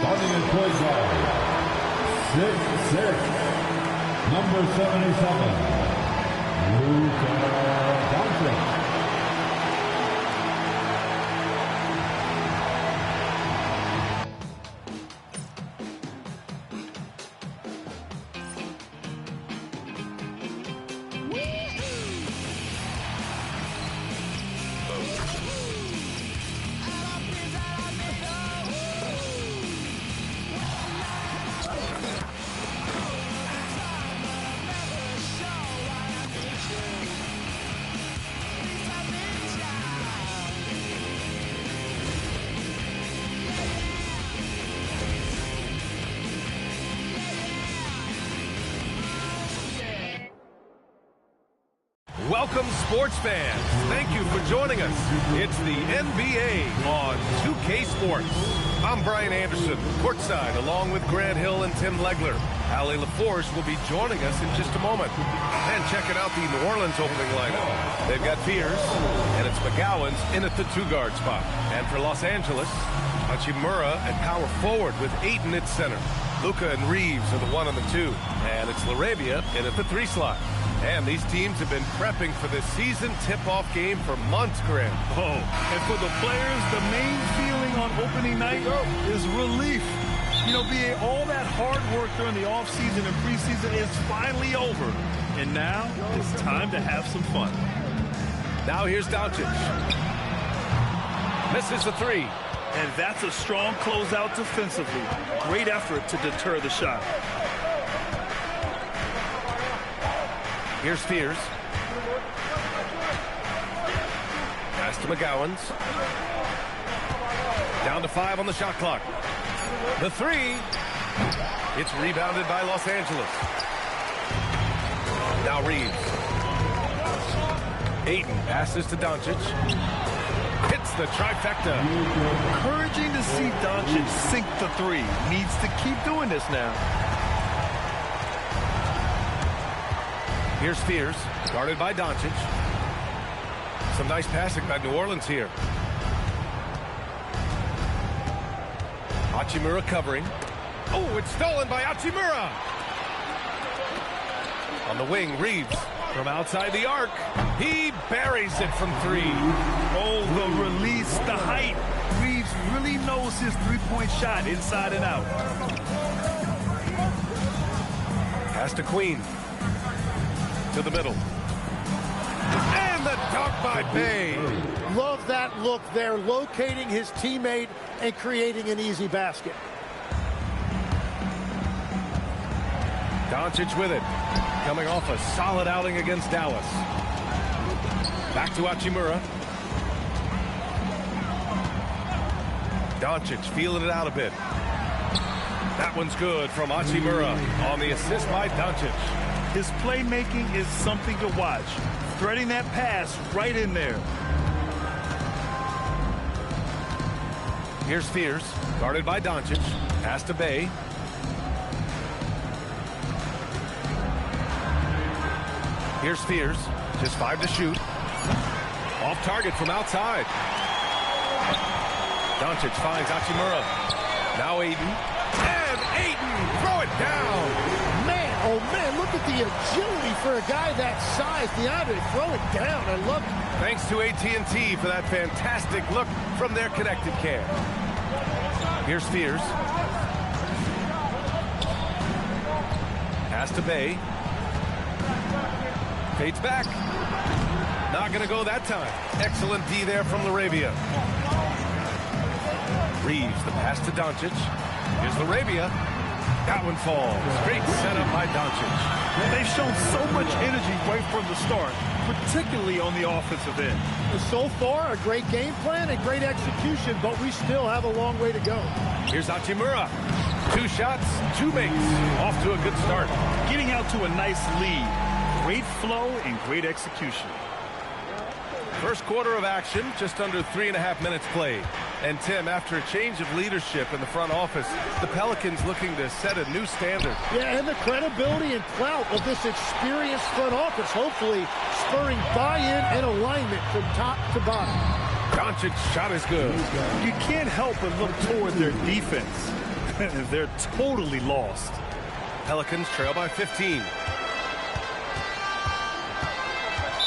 Starting at point guard, 6'6", number 77, Luka Doncic. Welcome, sports fans. Thank you for joining us. It's the NBA on 2K Sports. I'm Brian Anderson, courtside, along with Grant Hill and Tim Legler. Allie LaForce will be joining us in just a moment. And checking out the New Orleans opening lineup. They've got Pierce, and it's McGowan's in at the two-guard spot. And for Los Angeles, Hachimura at power forward with Ayton at center. Luka and Reeves are the 1 and the 2. And it's LaRavia in at the 3 slot. And these teams have been prepping for this season tip-off game for months, Grant. Oh, and for the players, the main feeling on opening night is relief. You know, BA, all that hard work during the offseason and preseason is finally over. And now it's time to have some fun. Now here's Doncic. Misses the 3. And that's a strong closeout defensively. Great effort to deter the shot. Here's Spears. Pass to McGowan's. Down to 5 on the shot clock. The 3. It's rebounded by Los Angeles. Now Reeves. Ayton passes to Doncic. Hits the trifecta. Encouraging to see Doncic sink the 3. Needs to keep doing this now. Here's Spears, guarded by Doncic. Some nice passing by New Orleans here. Hachimura covering. Oh, it's stolen by Hachimura. On the wing, Reeves from outside the arc. He buries it from 3. Oh, the release, the height. Reeves really knows his three-point shot inside and out. Pass to Queen. To the middle. And the dunk by Bay. Love that look there, locating his teammate and creating an easy basket. Doncic with it. Coming off a solid outing against Dallas. Back to Hachimura. Doncic feeling it out a bit. That one's good from Hachimura on the assist by Doncic. His playmaking is something to watch. Threading that pass right in there. Here's Spears, guarded by Doncic. Pass to Bay. Here's Spears, just 5 to shoot. Off target from outside. Doncic finds Hachimura. Now Ayton. And Ayton, throw it down. Oh, man, look at the agility for a guy that size. DeAndre, throw it down. I love it. Thanks to AT&T for that fantastic look from their connected cam. Here's Spears. Pass to Bay. Fades back. Not going to go that time. Excellent D there from LaRavia. Reeves, the pass to Doncic. Here's LaRavia. That one falls. Great setup by Doncic. They've shown so much energy right from the start, particularly on the offensive end. So far, a great game plan and great execution, but we still have a long way to go. Here's Hachimura. 2 shots, 2 makes. Off to a good start. Getting out to a nice lead. Great flow and great execution. First quarter of action, just under 3.5 minutes played. And Tim, after a change of leadership in the front office, the Pelicans looking to set a new standard. Yeah, and the credibility and clout of this experienced front office, hopefully spurring buy-in and alignment from top to bottom. Doncic's shot is good. You can't help but look toward their defense. They're totally lost. Pelicans trail by 15.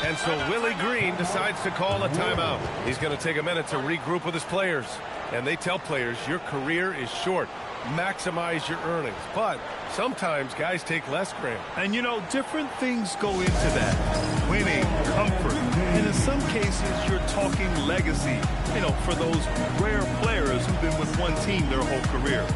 And so Willie Green decides to call a timeout. He's going to take a minute to regroup with his players. And they tell players, your career is short. Maximize your earnings. But sometimes guys take less, Graham. And, you know, different things go into that. Winning, comfort, and in some cases, you're talking legacy, you know, for those rare players who've been with one team their whole career.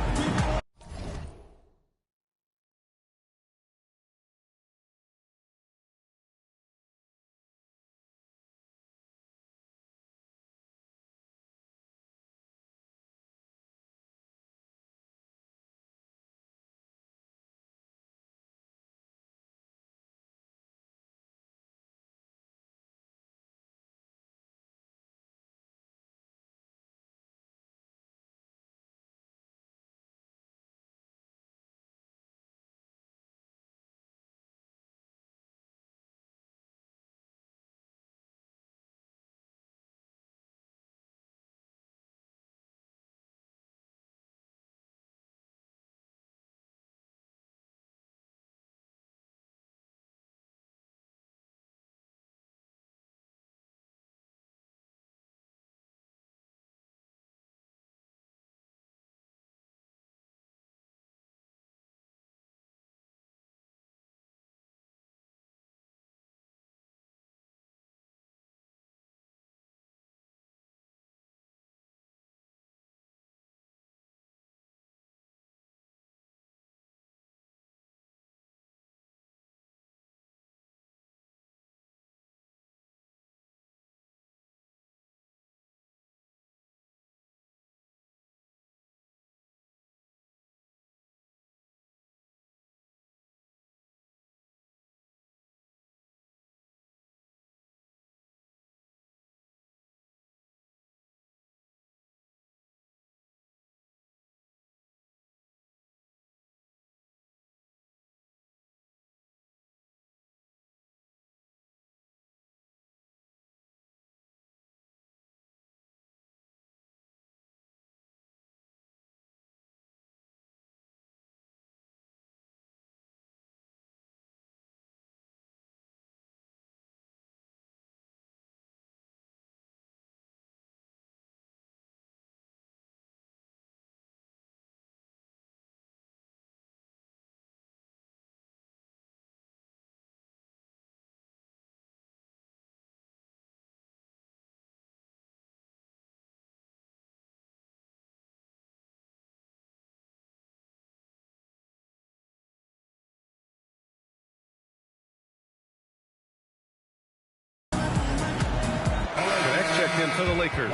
In for the Lakers.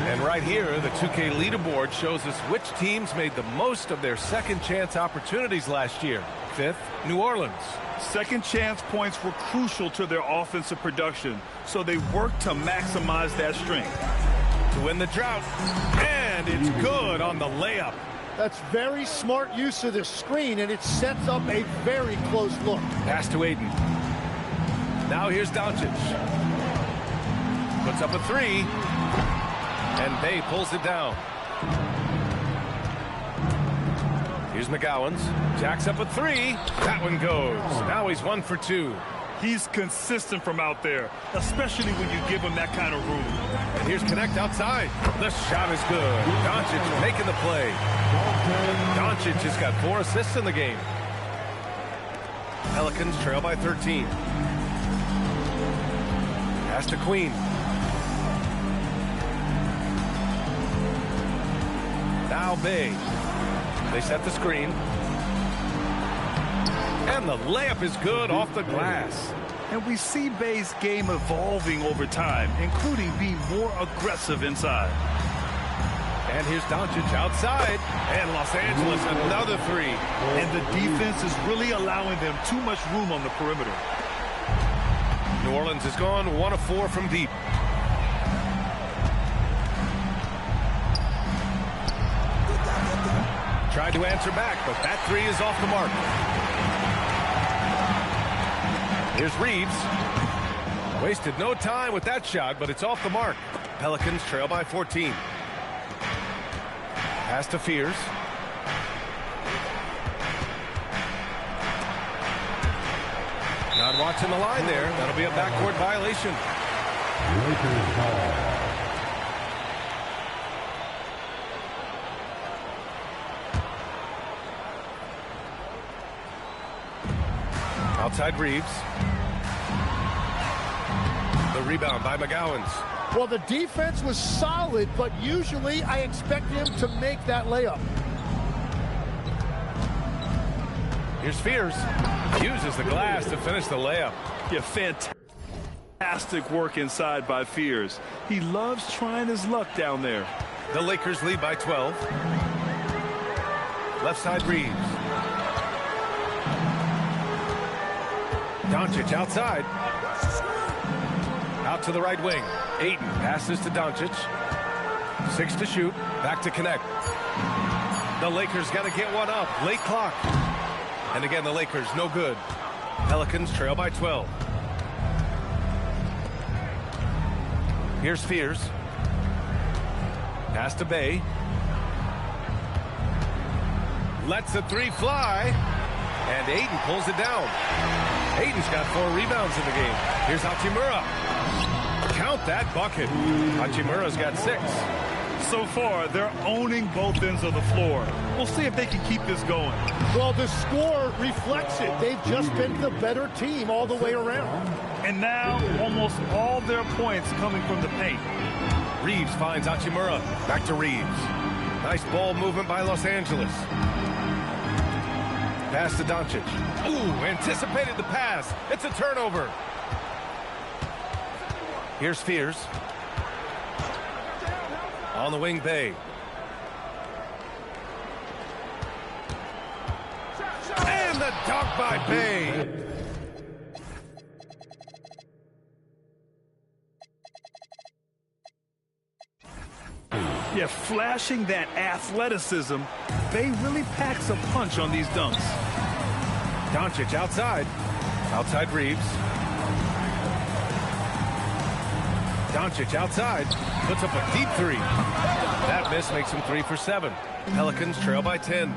And right here, the 2K leaderboard shows us which teams made the most of their second chance opportunities last year. Fifth, New Orleans. Second chance points were crucial to their offensive production, so they worked to maximize that strength. To win the drought, and it's good on the layup. That's very smart use of the screen, and it sets up a very close look. Pass to Aiden. Now here's Doncic. Puts up a three, and Bay pulls it down. Here's McGowan's. Jacks up a three. That one goes. Now he's 1 for 2. He's consistent from out there, especially when you give him that kind of room. And here's Connect outside. The shot is good. Doncic making the play. Doncic has got 4 assists in the game. Pelicans trail by 13. Pass to Queen. Now Bay. They set the screen. And the layup is good off the glass. And we see Bay's game evolving over time, including being more aggressive inside. And here's Doncic outside. And Los Angeles another three. And the defense is really allowing them too much room on the perimeter. New Orleans has gone 1 of 4 from deep. Tried to answer back, but that three is off the mark. Here's Reeves. Wasted no time with that shot, but it's off the mark. Pelicans trail by 14. Pass to Fears. Not watching the line there. That'll be a backcourt violation. Lakers ball. Outside Reeves. The rebound by McGowan's. Well, the defense was solid, but usually I expect him to make that layup. Here's Fears. Uses the glass to finish the layup. Yeah, fantastic work inside by Fears. He loves trying his luck down there. The Lakers lead by 12. Left side Reeves. Doncic outside. Out to the right wing. Ayton passes to Doncic. 6 to shoot. Back to connect. The Lakers got to get one up. Late clock. And again, the Lakers no good. Pelicans trail by 12. Here's Fears. Pass to Bay. Lets the three fly. And Ayton pulls it down. Ayton's got 4 rebounds in the game. Here's Hachimura. Count that bucket. Hachimura's got 6. So far, they're owning both ends of the floor. We'll see if they can keep this going. Well, the score reflects it. They've just been the better team all the way around. And now, almost all their points coming from the paint. Reeves finds Hachimura. Back to Reeves. Nice ball movement by Los Angeles. Pass to Doncic. Ooh, anticipated the pass. It's a turnover. Here's Fears. On the wing, Bay. And the dunk by Bay. Yeah, flashing that athleticism, Bay really packs a punch on these dunks. Doncic outside. Outside Reeves. Doncic outside. Puts up a deep 3. That miss makes him 3 for 7. Pelicans trail by 10.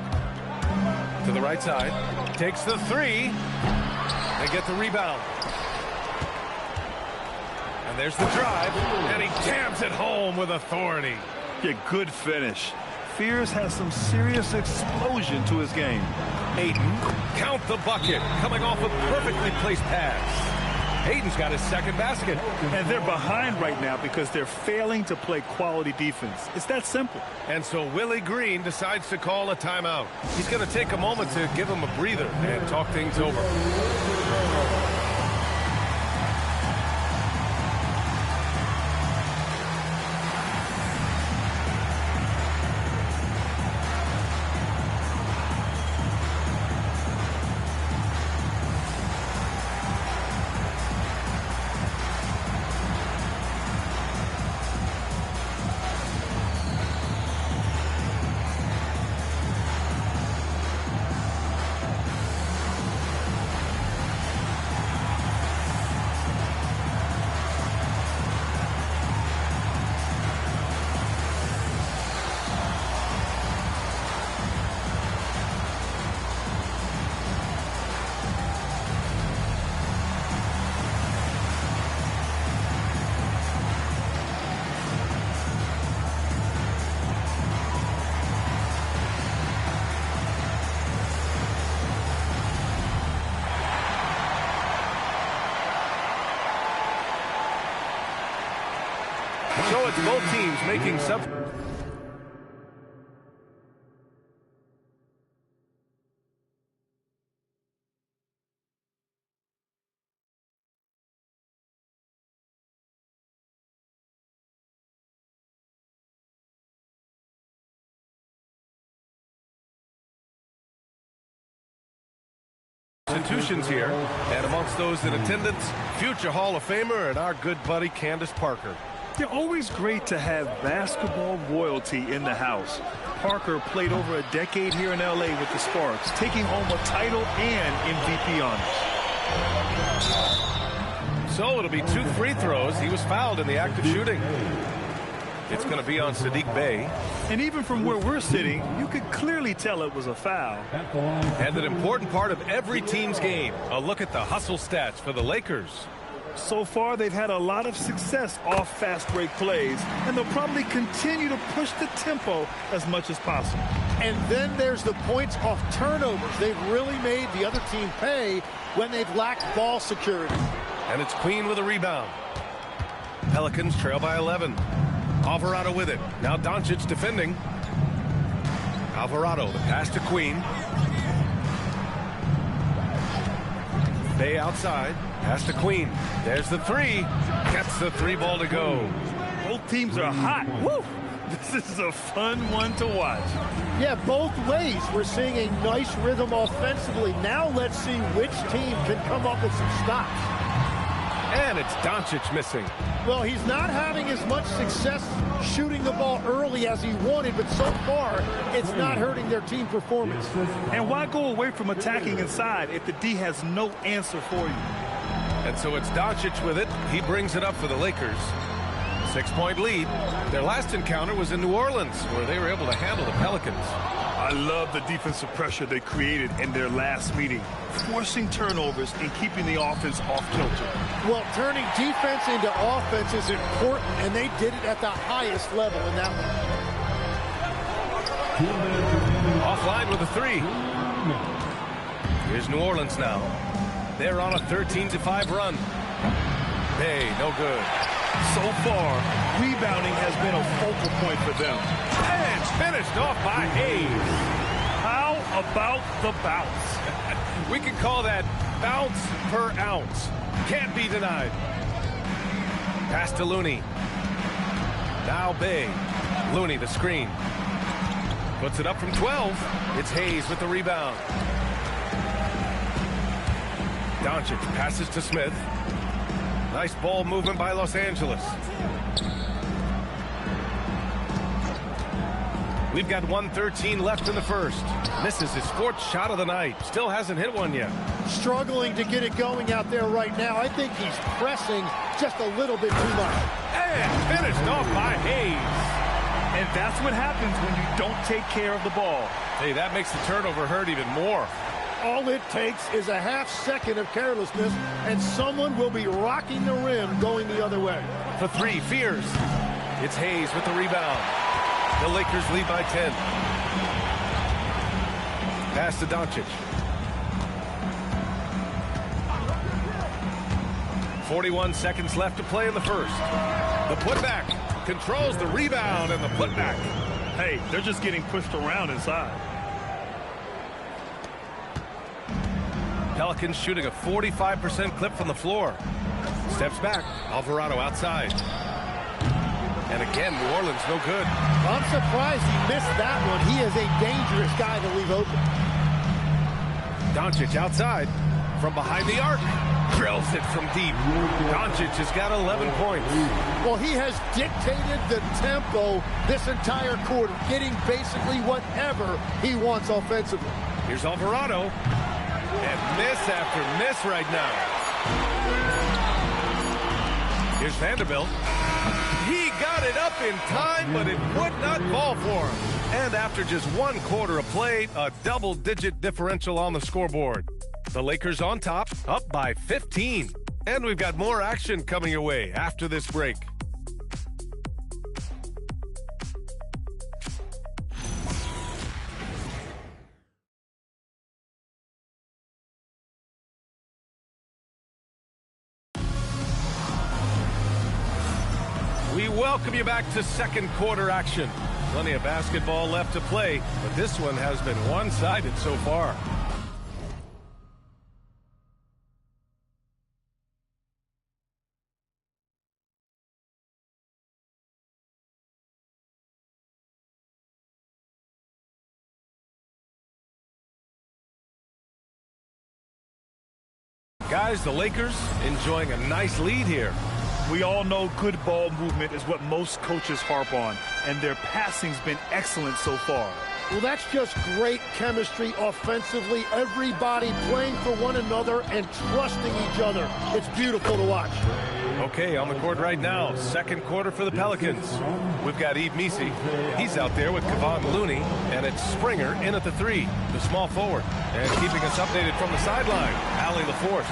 To the right side. Takes the 3. They get the rebound. And there's the drive. And he jams it home with authority. Yeah, good finish. Fears has some serious explosion to his game. Ayton, count the bucket. Coming off a perfectly placed pass. Ayton's got his second basket. And they're behind right now because they're failing to play quality defense. It's that simple. And so Willie Green decides to call a timeout. He's going to take a moment to give him a breather and talk things over. So it's both teams making substitutions here. And amongst those in attendance, future Hall of Famer and our good buddy Candace Parker. They're always great to have basketball royalty in the house. Parker played over a decade here in LA with the Sparks, taking home a title and MVP honors. So it'll be 2 free throws. He was fouled in the act of shooting. It's going to be on Sadiq Bey. And even from where we're sitting, you could clearly tell it was a foul. And an important part of every team's game. A look at the hustle stats for the Lakers. So far, they've had a lot of success off fast break plays, and they'll probably continue to push the tempo as much as possible. And then there's the points off turnovers. They've really made the other team pay when they've lacked ball security. And it's Queen with a rebound. Pelicans trail by 11. Alvarado with it. Now Doncic defending. Alvarado, the pass to Queen. Bey outside. Pass to Queen. There's the three. Gets the three ball to go. Both teams are hot. Woo! This is a fun one to watch. Yeah, both ways. We're seeing a nice rhythm offensively. Now let's see which team can come up with some stops. And it's Doncic missing. Well, he's not having as much success shooting the ball early as he wanted, but so far, it's not hurting their team performance. And why go away from attacking inside if the D has no answer for you? And so it's Doncic with it. He brings it up for the Lakers. 6-point lead. Their last encounter was in New Orleans, where they were able to handle the Pelicans. I love the defensive pressure they created in their last meeting, forcing turnovers and keeping the offense off kilter. Well, turning defense into offense is important, and they did it at the highest level in that one. Offline with a three. Here's New Orleans now. They're on a 13-5 run. Hey, no good. So far, rebounding has been a focal point for them. And it's finished off by Hayes. How about the bounce? We can call that bounce per ounce. Can't be denied. Pass to Looney. Now Bey. Looney the screen. Puts it up from 12. It's Hayes with the rebound. Doncic passes to Smith. Nice ball movement by Los Angeles. We've got 1:13 left in the first. Misses his fourth shot of the night. Still hasn't hit one yet. Struggling to get it going out there right now. I think he's pressing just a little bit too much. And finished off by Hayes. And that's what happens when you don't take care of the ball. Hey, that makes the turnover hurt even more. All it takes is a half second of carelessness, and someone will be rocking the rim going the other way. For three, Fears. It's Hayes with the rebound. The Lakers lead by 10. Pass to Doncic. 41 seconds left to play in the first. The putback controls the rebound and the putback. Hey, they're just getting pushed around inside. Pelicans shooting a 45% clip from the floor. Steps back. Alvarado outside. And again, New Orleans no good. I'm surprised he missed that one. He is a dangerous guy to leave open. Doncic outside from behind the arc. Drills it from deep. Doncic has got 11 points. Well, he has dictated the tempo this entire quarter, getting basically whatever he wants offensively. Here's Alvarado. And miss after miss right now. Here's Vanderbilt. He got it up in time, but it would not fall for him. And after just one quarter of play, a double-digit differential on the scoreboard. The Lakers on top, up by 15. And we've got more action coming your way after this break. We welcome you back to second quarter action. Plenty of basketball left to play, but this one has been one-sided so far. Guys, the Lakers enjoying a nice lead here. We all know good ball movement is what most coaches harp on, and their passing's been excellent so far. Well, that's just great chemistry offensively. Everybody playing for one another and trusting each other. It's beautiful to watch. Okay, on the court right now, second quarter for the Pelicans. We've got Yves Missi. He's out there with Kevon Looney, and it's Springer in at the 3, the small forward. And keeping us updated from the sideline, Allie LaForce.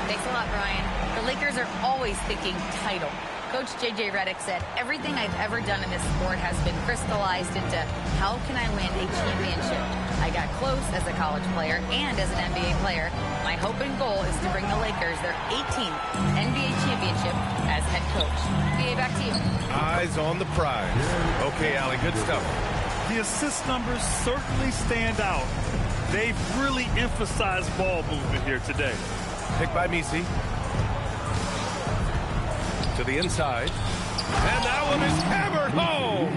Thanks a lot, Brian. The Lakers are always thinking title. Coach J.J. Redick said, everything I've ever done in this sport has been crystallized into how can I win a championship. I got close as a college player and as an NBA player. My hope and goal is to bring the Lakers their 18th NBA championship as head coach. BA, back to you. Eyes on the prize. Okay, Allie, good stuff. The assist numbers certainly stand out. They've really emphasized ball movement here today. Picked by Missi. To the inside. And that one is hammered home.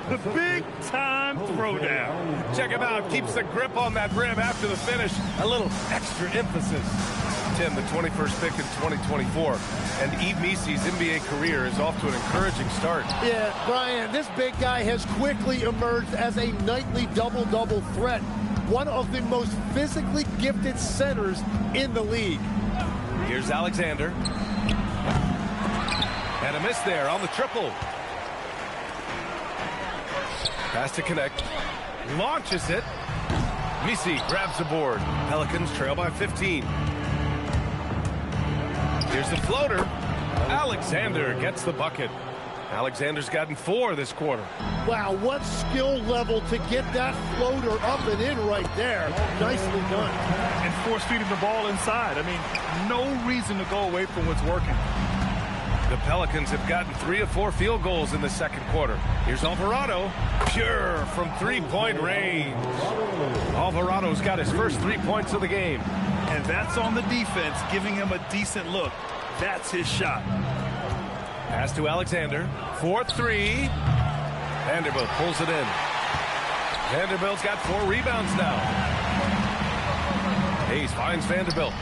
The big-time throwdown. Check him out. Keeps the grip on that rim after the finish. A little extra emphasis. Tim, the 21st pick in 2024. And Yves Missi's NBA career is off to an encouraging start. Yeah, Brian, this big guy has quickly emerged as a nightly double-double threat. One of the most physically gifted centers in the league. Here's Alexander. And a miss there on the triple. Pass to connect. Launches it. Missi grabs the board. Pelicans trail by 15. Here's the floater. Alexander gets the bucket. Alexander's gotten 4 this quarter. Wow, what skill level to get that floater up and in right there. Nicely done. And force-feeding the ball inside. I mean, no reason to go away from what's working. The Pelicans have gotten 3 of 4 field goals in the second quarter. Here's Alvarado. Pure from three-point range. Alvarado's got his first 3 points of the game. And that's on the defense, giving him a decent look. That's his shot. Pass to Alexander. 4-3. Vanderbilt pulls it in. Vanderbilt's got 4 rebounds now. Hayes finds Vanderbilt.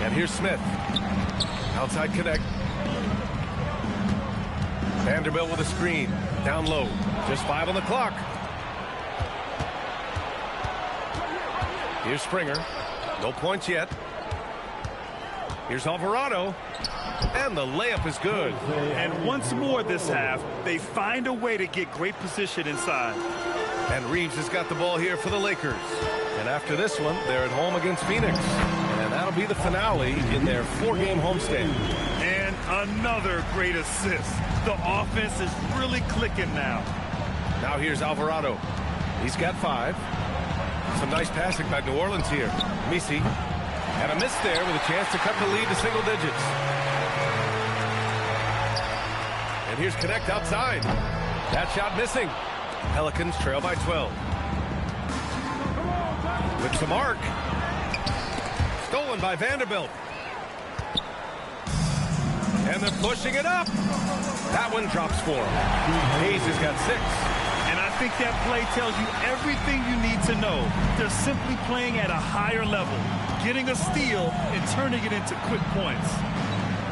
And here's Smith. Outside connect. Vanderbilt with a screen. Down low. Just 5 on the clock. Here's Springer. No points yet. Here's Alvarado. And the layup is good. And once more this half, they find a way to get great position inside. And Reeves has got the ball here for the Lakers. And after this one, they're at home against Phoenix. And that'll be the finale in their 4-game homestand. And another great assist. The offense is really clicking now. Now here's Alvarado. He's got 5. Some nice passing by New Orleans here. Missi. And a miss there with a chance to cut the lead to single digits. And here's Connect outside. That shot missing. Pelicans trail by 12. With some arc. Stolen by Vanderbilt. And they're pushing it up. That one drops for him. Hayes has got 6. And I think that play tells you everything you need to know. They're simply playing at a higher level, getting a steal and turning it into quick points.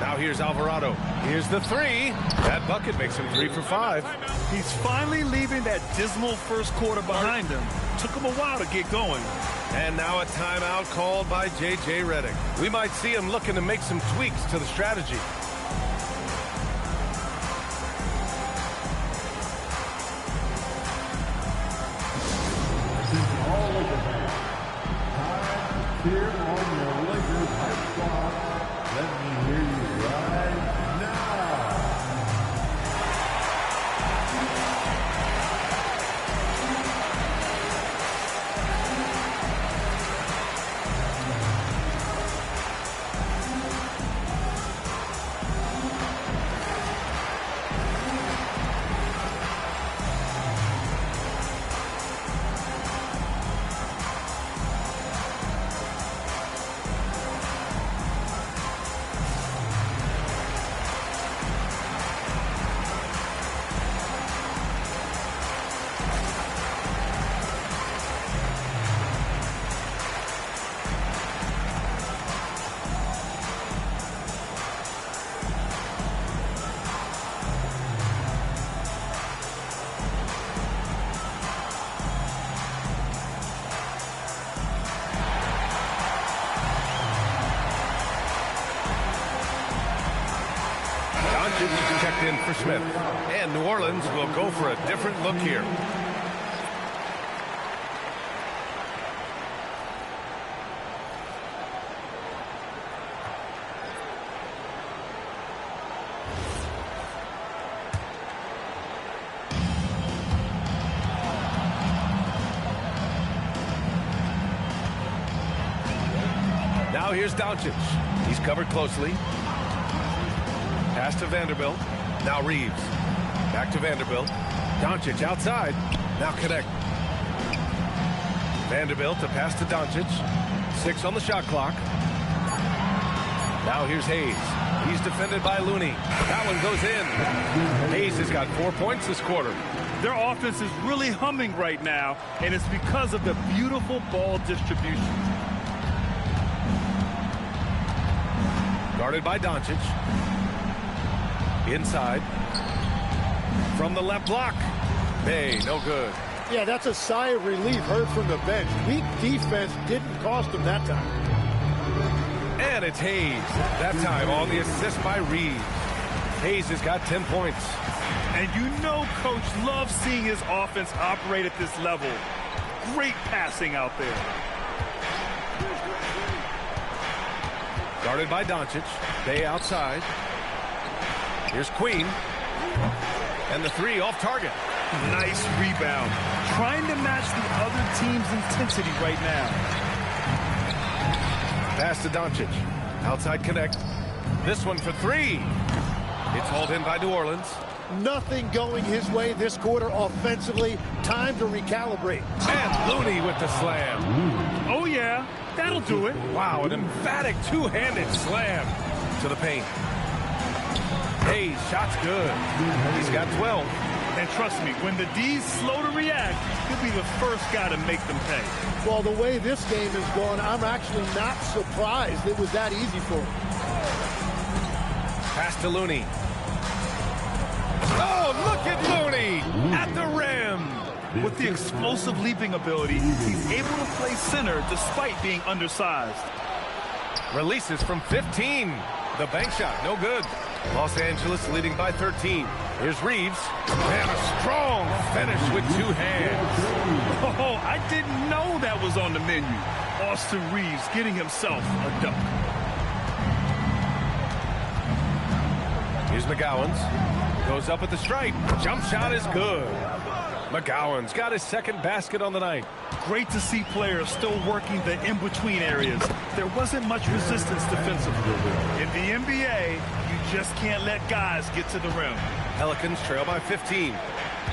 Now here's Alvarado. Here's the 3. That bucket makes him 3 for 5. He's finally leaving that dismal first quarter behind him. Took him a while to get going. And now a timeout called by J.J. Redick. We might see him looking to make some tweaks to the strategy. Here on your Lakers hype squad. Let me hear you right now. for Smith. And New Orleans will go for a different look here. Now here's Doncic. He's covered closely. Pass to Vanderbilt. Now Reeves. Back to Vanderbilt. Doncic outside. Now connect. Vanderbilt to pass to Doncic. 6 on the shot clock. Now here's Hayes. He's defended by Looney. That one goes in. Hayes has got 4 points this quarter. Their offense is really humming right now, and it's because of the beautiful ball distribution. Guarded by Doncic. Inside. From the left block. Hey, no good. Yeah, that's a sigh of relief heard from the bench. Weak defense didn't cost them that time. And it's Hayes. That time on the assist by Reeves. Hayes has got 10 points. And you know Coach loves seeing his offense operate at this level. Great passing out there. Guarded by Doncic. Bay outside. Here's Queen. And the 3 off target. Nice rebound. Trying to match the other team's intensity right now. Pass to Doncic. Outside connect. This one for 3. It's hauled in by New Orleans. Nothing going his way this quarter offensively. Time to recalibrate. And Looney with the slam. Oh, yeah. That'll do it. Wow, an emphatic two-handed slam to the paint. Hayes, shot's good. He's got 12. And trust me, when the D's slow to react, he'll be the first guy to make them pay. Well, the way this game is going, I'm actually not surprised it was that easy for him. Pass to Looney. Oh, look at Looney at the rim. With the explosive leaping ability, he's able to play center despite being undersized. Releases from 15. The bank shot, no good. Los Angeles leading by 13. Here's Reeves. And a strong finish with 2 hands. Oh, I didn't know that was on the menu. Austin Reeves getting himself a dunk. Here's McGowan's. Goes up at the stripe. Jump shot is good. McGowan's got his second basket on the night. Great to see players still working the in-between areas. There wasn't much resistance defensively. In the NBA, you just can't let guys get to the rim. Pelicans trail by 15.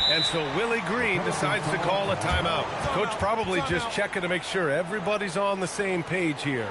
And so Willie Green decides to call a timeout. Coach probably just checking to make sure everybody's on the same page here.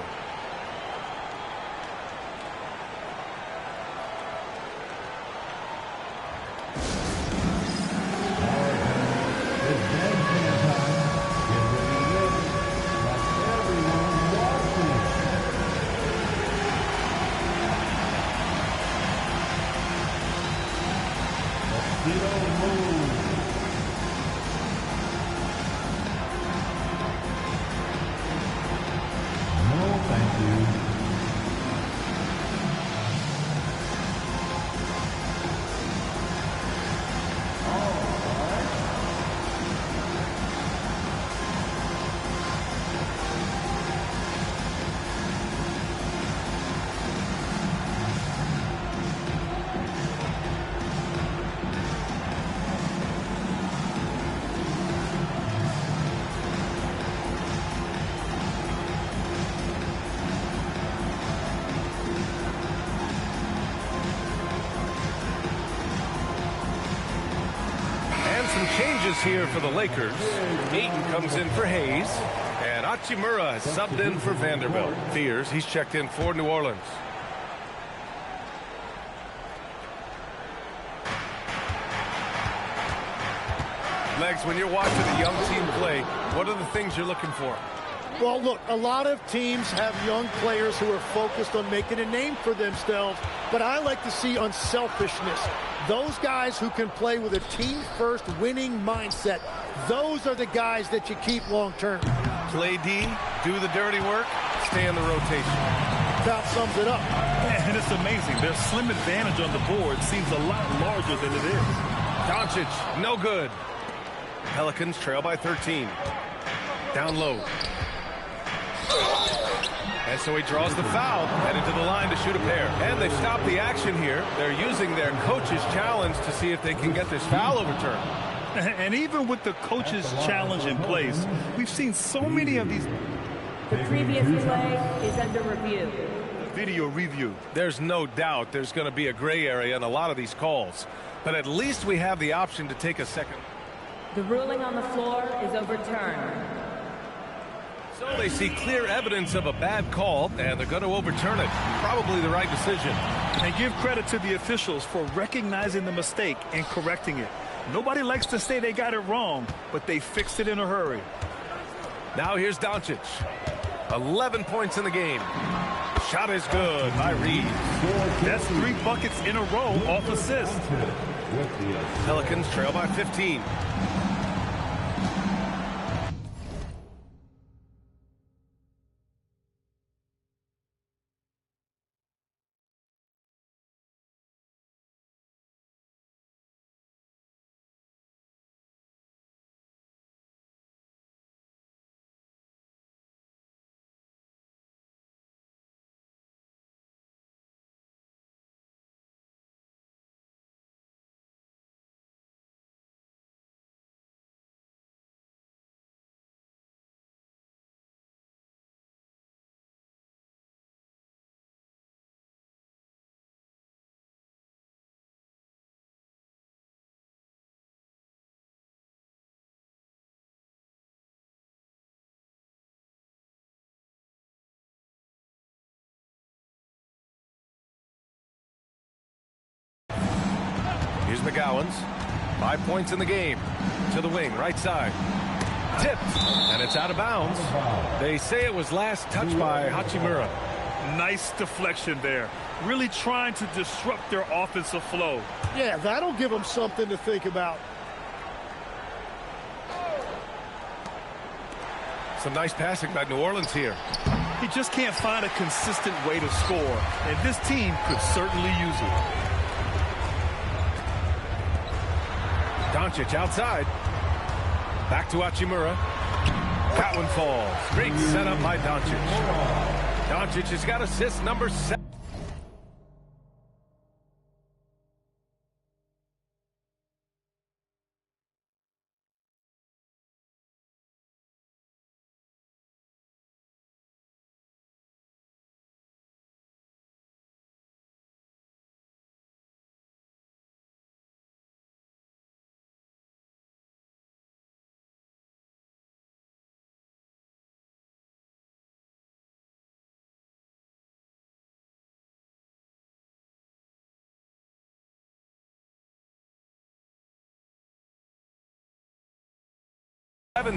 Changes here for the Lakers. Ayton comes in for Hayes. And Hachimura has subbed in for Vanderbilt. Fears he's checked in for New Orleans. Legs, when you're watching a young team play, what are the things you're looking for? Well, look, a lot of teams have young players who are focused on making a name for themselves, but I like to see unselfishness. Those guys who can play with a team-first winning mindset, those are the guys that you keep long-term. Play D, do the dirty work, stay in the rotation. About sums it up. And it's amazing. Their slim advantage on the board seems a lot larger than it is. Doncic, no good. Pelicans trail by 13. Down low. And so he draws the foul, headed to the line to shoot a pair. And they've stopped the action here. They're using their coach's challenge to see if they can get this foul overturned. And even with the coach's challenge in place, we've seen so many of these. The previous play is under review. Video review. There's no doubt there's going to be a gray area in a lot of these calls. But at least we have the option to take a second. The ruling on the floor is overturned. So they see clear evidence of a bad call, and they're going to overturn it. Probably the right decision. And give credit to the officials for recognizing the mistake and correcting it. Nobody likes to say they got it wrong, but they fixed it in a hurry. Now here's Doncic. 11 points in the game. Shot is good by Reeves. That's 3 buckets in a row off assist. Pelicans trail by 15. Here's McGowan's. 5 points in the game. To the wing, right side. Tipped, and it's out of bounds. They say it was last touched by Hachimura. Nice deflection there. Really trying to disrupt their offensive flow. Yeah, that'll give them something to think about. Some nice passing by New Orleans here. He just can't find a consistent way to score, and this team could certainly use it. Doncic outside. Back to Hachimura. That one falls. Great setup by Doncic. Doncic has got assist number 7.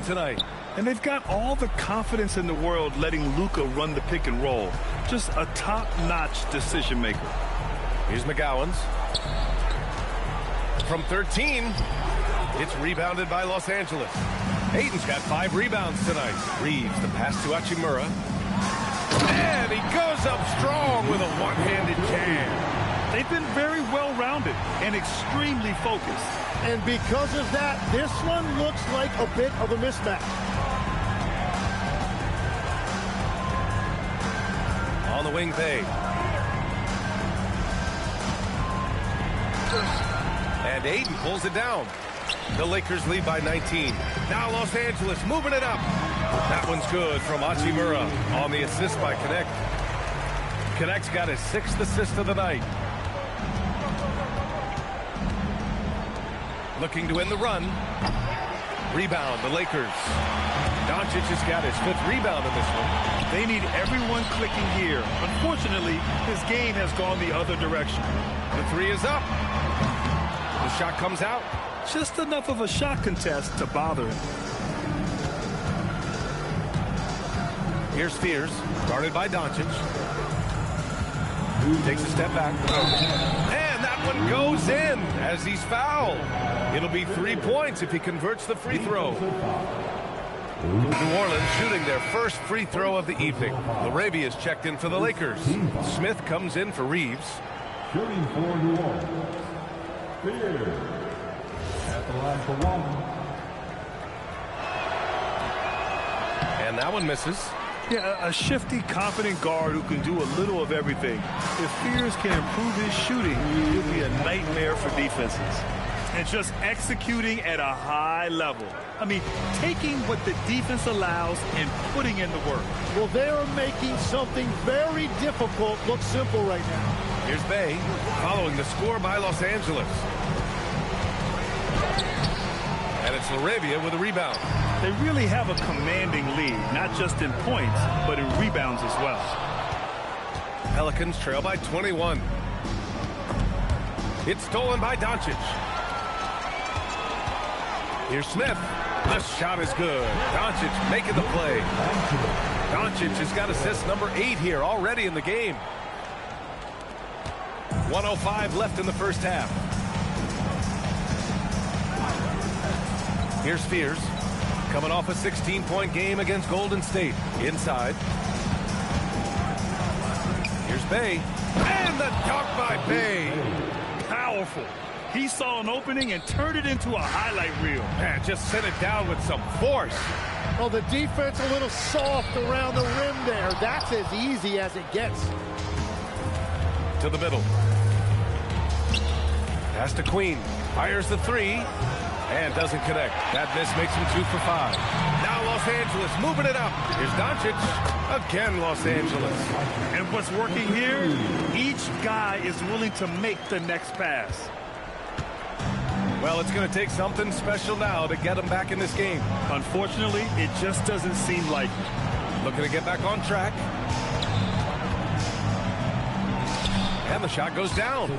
Tonight. And they've got all the confidence in the world letting Luka run the pick and roll. Just a top-notch decision maker. Here's McGowan's. From 13, it's rebounded by Los Angeles. Ayton's got 5 rebounds tonight. Reeves, the pass to Hachimura. And he goes up strong with a one-handed jam. They've been very well-rounded and extremely focused. And because of that, this one looks like a bit of a mismatch. On the wing fade. And Ayton pulls it down. The Lakers lead by 19. Now Los Angeles moving it up. That one's good from Hachimura on the assist by Connect. Connect's got his 6th assist of the night. Looking to win the run. Rebound, the Lakers. Doncic has got his 5th rebound in this one. They need everyone clicking here. Unfortunately, his game has gone the other direction. The 3 is up. The shot comes out. Just enough of a shot contest to bother him. Here's Spears, guarded by Doncic. Takes a step back. And that one goes in as he's fouled. It'll be 3 points if he converts the free throw. New Orleans shooting their first free throw of the evening. Larabia's checked in for the Lakers. Smith comes in for Reeves. Shooting for New Orleans. Spears. At the line for one. And that one misses. Yeah, a shifty, confident guard who can do a little of everything. If Spears can improve his shooting, he'll be a nightmare for defenses. And just executing at a high level. I mean, taking what the defense allows and putting in the work. Well, they are making something very difficult look simple right now. Here's Bay, following the score by Los Angeles. And it's Laravia with a rebound. They really have a commanding lead, not just in points, but in rebounds as well. Pelicans trail by 21. It's stolen by Doncic. Here's Smith. The shot is good. Doncic making the play. Doncic has got assist number 8 here already in the game. 1:05 left in the first half. Here's Spears. Coming off a 16-point game against Golden State. Inside. Here's Bay. And the dunk by Bay. Powerful. He saw an opening and turned it into a highlight reel. Man, just sent it down with some force. Oh, the defense a little soft around the rim there. That's as easy as it gets. To the middle. Pass to Queen. Fires the 3. And doesn't connect. That miss makes him 2 for 5. Now Los Angeles moving it up. Here's Doncic. Again, Los Angeles. And what's working here? Each guy is willing to make the next pass. Well, it's going to take something special now to get him back in this game. Unfortunately, it just doesn't seem like it. Looking to get back on track. And the shot goes down.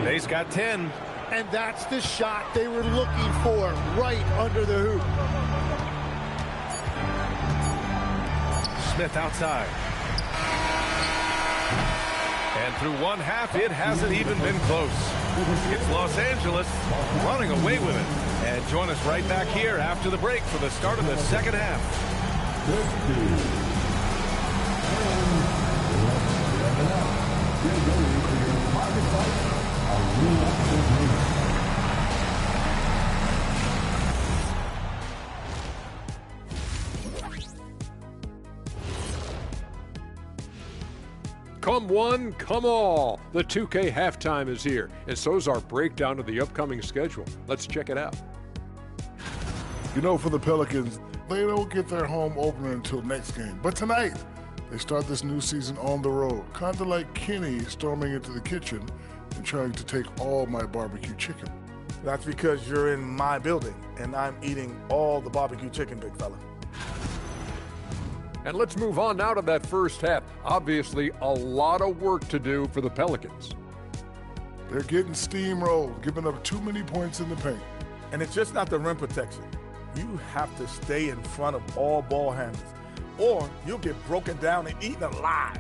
Bay's got 10. And that's the shot they were looking for, right under the hoop. Smith outside. And through one half, it hasn't even been close. It's Los Angeles running away with it. And join us right back here after the break for the start of the second half. Come one, come all. The 2K halftime is here, and so's our breakdown of the upcoming schedule. Let's check it out. You know, for the Pelicans, they don't get their home opener until next game. But tonight, they start this new season on the road, kind of like Kenny storming into the kitchen and trying to take all my barbecue chicken. That's because you're in my building, and I'm eating all the barbecue chicken, big fella. And let's move on now to that first half. Obviously, a lot of work to do for the Pelicans. They're getting steamrolled, giving up too many points in the paint. And it's just not the rim protection. You have to stay in front of all ball handlers, or you'll get broken down and eaten alive.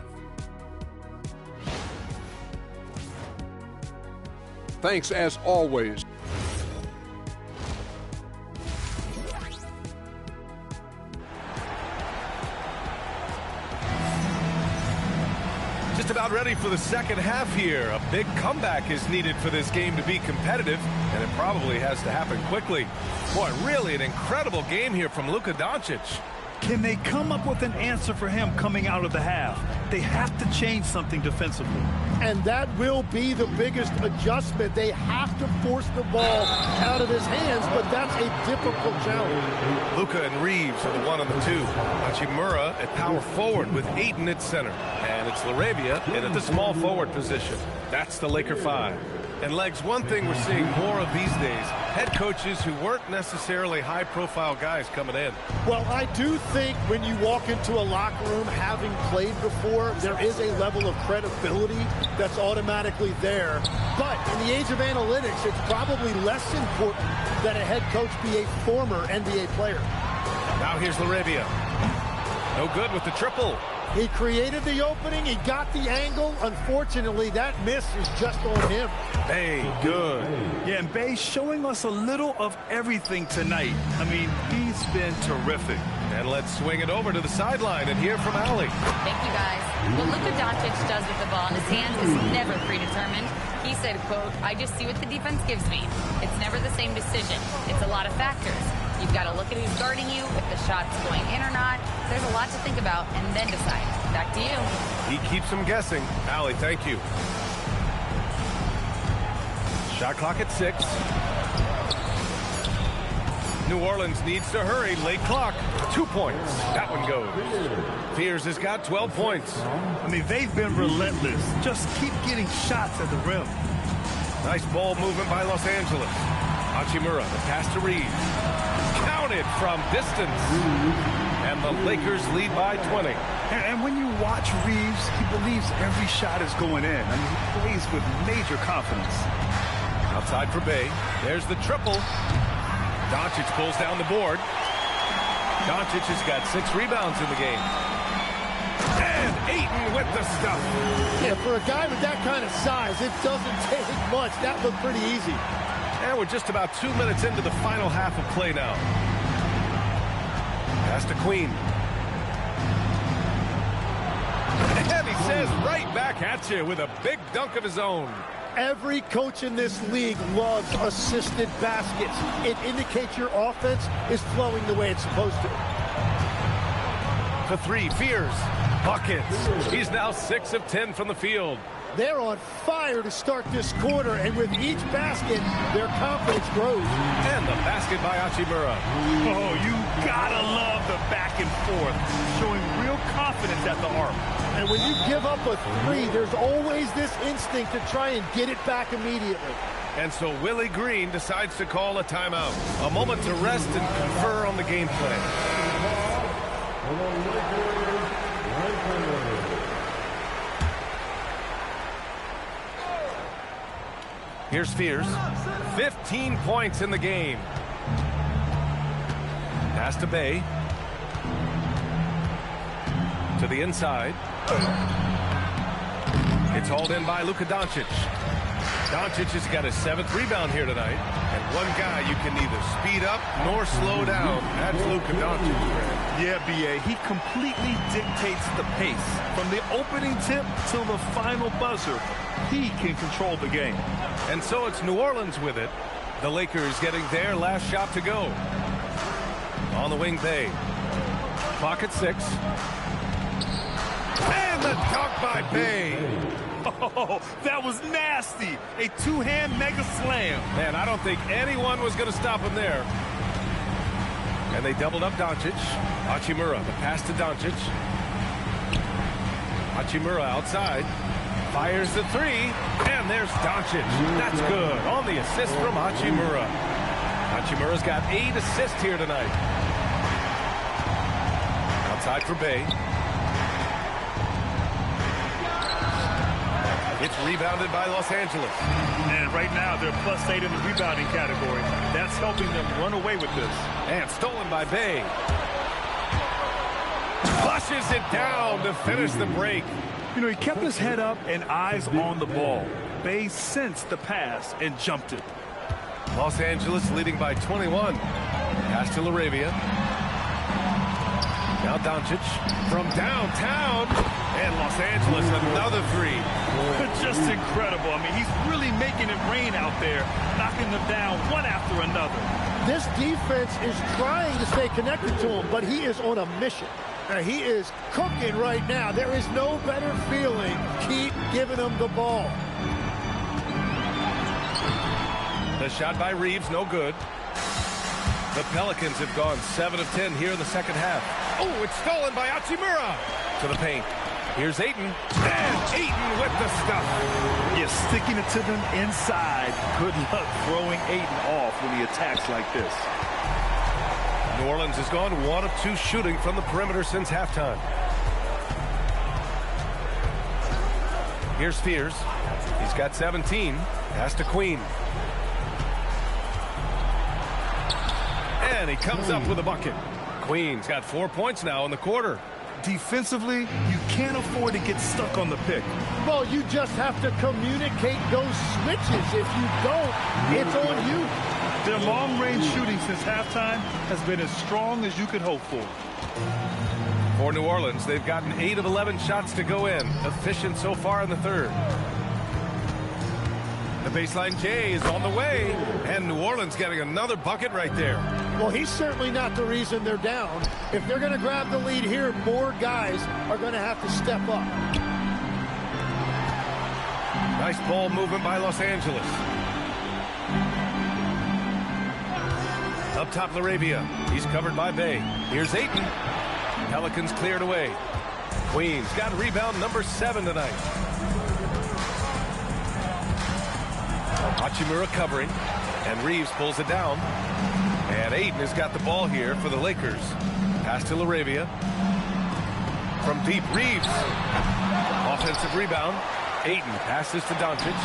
Thanks, as always. Just about ready for the second half here. A big comeback is needed for this game to be competitive, and it probably has to happen quickly. Boy, really an incredible game here from Luka Doncic. Can they come up with an answer for him coming out of the half? They have to change something defensively. And that will be the biggest adjustment. They have to force the ball out of his hands, but that's a difficult challenge. Luka and Reeves are the 1 and the 2. Hachimura at power forward with Ayton at center. And it's Laravia in at the small forward position. That's the Laker 5. And Legs, one thing we're seeing more of these days, head coaches who weren't necessarily high-profile guys coming in. Well, I do think when you walk into a locker room having played before, there is a level of credibility that's automatically there. But in the age of analytics, it's probably less important that a head coach be a former NBA player. Now here's Laravia. No good with the triple. He created the opening. He got the angle. Unfortunately, that miss is just on him. Bay, good. Yeah, and Bay showing us a little of everything tonight. I mean, he's been terrific. And let's swing it over to the sideline and hear from Allie. Thank you, guys. What Luka Doncic does with the ball in his hands is never predetermined. He said, quote, I just see what the defense gives me. It's never the same decision. It's a lot of factors. You've got to look at who's guarding you, if the shot's going in or not. There's a lot to think about, and then decide. Back to you. He keeps them guessing. Allie, thank you. Shot clock at 6. New Orleans needs to hurry. Late clock. 2 points. That one goes. Fears has got 12 points. I mean, they've been relentless. Just keep getting shots at the rim. Nice ball movement by Los Angeles. Hachimura, the pass to Reeves. Counted from distance. And the Lakers lead by 20. And when you watch Reeves, he believes every shot is going in. I mean, he plays with major confidence. Outside for Bay. There's the triple. Doncic pulls down the board. Doncic has got 6 rebounds in the game. And Ayton with the stuff. Yeah, for a guy with that kind of size, it doesn't take much. That looked pretty easy. And we're just about 2 minutes into the final half of play now. Pass to Queen. And he says right back at you with a big dunk of his own. Every coach in this league loves assisted baskets. It indicates your offense is flowing the way it's supposed to. For 3, Fears. Buckets. He's now 6 of 10 from the field. They're on fire to start this quarter, and with each basket, their confidence grows. And the basket by Hachimura. Oh, you gotta love the back and forth, showing real confidence at the arc. And when you give up a 3, there's always this instinct to try and get it back immediately. And so Willie Green decides to call a timeout. A moment to rest and confer on the game plan. Here's Fears. 15 points in the game. Pass to Bay. To the inside. It's hauled in by Luka Doncic. Doncic has got his 7th rebound here tonight. And one guy you can neither speed up nor slow down. That's Luka Doncic. Yeah, B.A., he completely dictates the pace. From the opening tip till the final buzzer, he can control the game. And so it's New Orleans with it. The Lakers getting their last shot to go. On the wing, Bay. Clock at 6. And the dunk by Bay. Oh, that was nasty. A 2-hand mega slam. Man, I don't think anyone was going to stop him there. And they doubled up Doncic. Hachimura, the pass to Doncic. Hachimura outside. Fires the 3. And there's Doncic. That's good. On the assist from Hachimura. Hachimura's got 8 assists here tonight. Outside for Bay. It's rebounded by Los Angeles. And right now, they're +8 in the rebounding category. That's helping them run away with this. And stolen by Bay. Flushes it down to finish the break. You know, he kept his head up and eyes on the ball. Bay sensed the pass and jumped it. Los Angeles leading by 21. Pass to LaRavia. Now Doncic from downtown. And Los Angeles another 3. Just incredible. I mean, he's really making it rain out there, knocking them down one after another. This defense is trying to stay connected to him, but he is on a mission. He is cooking right now. There is no better feeling. Keep giving him the ball. The shot by Reeves, no good. The Pelicans have gone 7 of 10 here in the second half. Oh, it's stolen by Hachimura. To the paint. Here's Ayton. And Ayton with the stuff. Yeah, sticking it to them inside. Good luck throwing Ayton off when he attacks like this. New Orleans has gone 1 of 2 shooting from the perimeter since halftime. Here's Fears. He's got 17. Pass to Queen. And he comes up with a bucket. Queen's got 4 points now in the quarter. Defensively, you can't afford to get stuck on the pick. Well, you just have to communicate those switches. If you don't, it's on you. Their long-range shooting since halftime has been as strong as you could hope for. For New Orleans, they've gotten 8 of 11 shots to go in. Efficient so far in the third. The baseline J is on the way, and New Orleans getting another bucket right there. Well, he's certainly not the reason they're down. If they're going to grab the lead here, more guys are going to have to step up. Nice ball movement by Los Angeles. Up top, Laravia. He's covered by Bay. Here's Ayton. Pelicans cleared away. Queens got rebound number 7 tonight. Hachimura covering, and Reeves pulls it down. And Ayton has got the ball here for the Lakers. Pass to Laravia. From deep, Reeves. Offensive rebound. Ayton passes to Doncic.